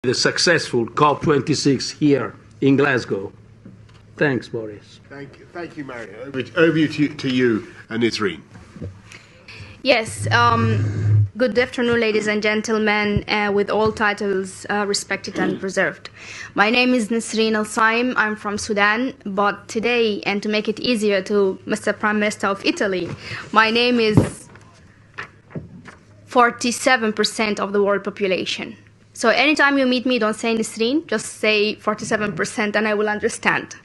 the successful COP26 here in Glasgow. Thanks, Boris. Thank you, Mary. Over to you, Nisreen. Yes. Good afternoon, ladies and gentlemen, with all titles respected and preserved. My name is Nisreen Al-Saim. I'm from Sudan, but today, and to make it easier to Mr. Prime Minister of Italy, my name is 47% of the world population. So anytime you meet me, don't say Nisreen, just say 47% and I will understand.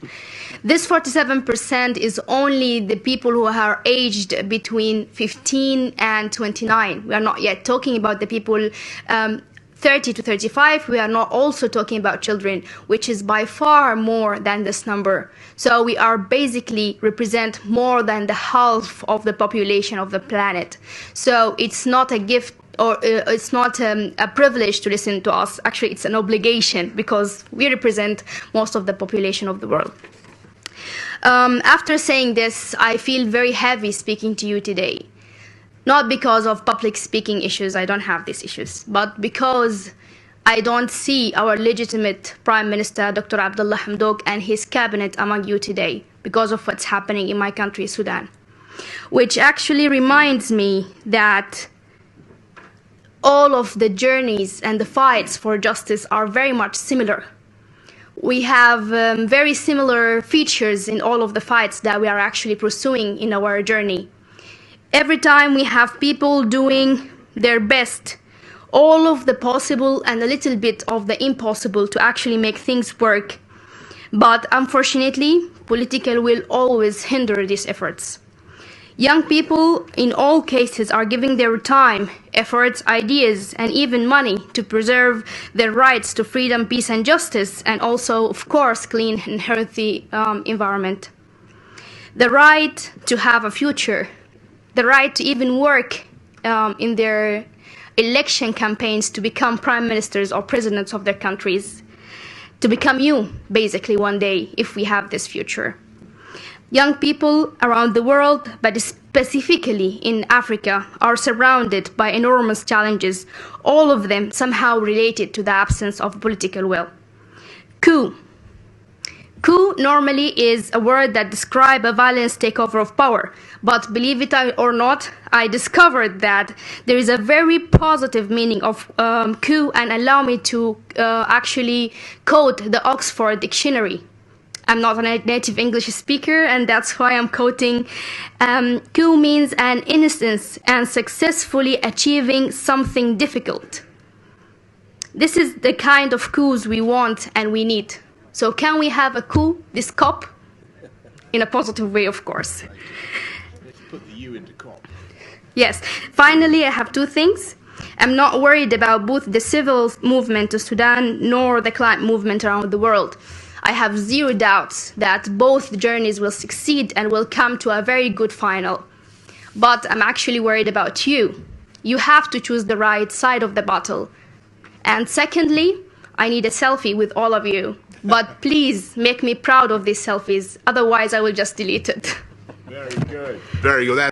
This 47% is only the people who are aged between 15 and 29. We are not yet talking about the people 30 to 35. We are not also talking about children, which is by far more than this number. So we are basically represent more than the half of the population of the planet. So it's not a gift, or it's not a privilege to listen to us. Actually, it's an obligation because we represent most of the population of the world. After saying this, I feel very heavy speaking to you today. Not because of public speaking issues, I don't have these issues, but because I don't see our legitimate Prime Minister, Dr. Abdullah Hamdok, and his cabinet among you today because of what's happening in my country, Sudan. Which actually reminds me that all of the journeys and the fights for justice are very much similar. We have very similar features in all of the fights that we are actually pursuing in our journey. Every time we have people doing their best, all of the possible and a little bit of the impossible to actually make things work. But unfortunately, political will always hinder these efforts. Young people in all cases are giving their time, efforts, ideas, and even money to preserve their rights to freedom, peace, and justice, and also, of course, clean and healthy environment. The right to have a future, the right to even work in their election campaigns to become prime ministers or presidents of their countries, to become you, basically, one day, if we have this future. Young people around the world, but specifically in Africa, are surrounded by enormous challenges, all of them somehow related to the absence of political will. Coup. Coup normally is a word that describes a violent takeover of power, but believe it or not, I discovered that there is a very positive meaning of coup, and allow me to actually quote the Oxford Dictionary. I'm not a native English speaker, and that's why I'm quoting. Coup means an instance and successfully achieving something difficult. This is the kind of coups we want and we need. So can we have a coup, this COP? In a positive way, of course. Let's put the U into COP. Yes. Finally, I have two things. I'm not worried about both the civil movement to Sudan nor the climate movement around the world. I have zero doubts that both journeys will succeed and will come to a very good final. But I'm actually worried about you. You have to choose the right side of the battle. And secondly, I need a selfie with all of you. But please make me proud of these selfies. Otherwise, I will just delete it. Very good. Very good.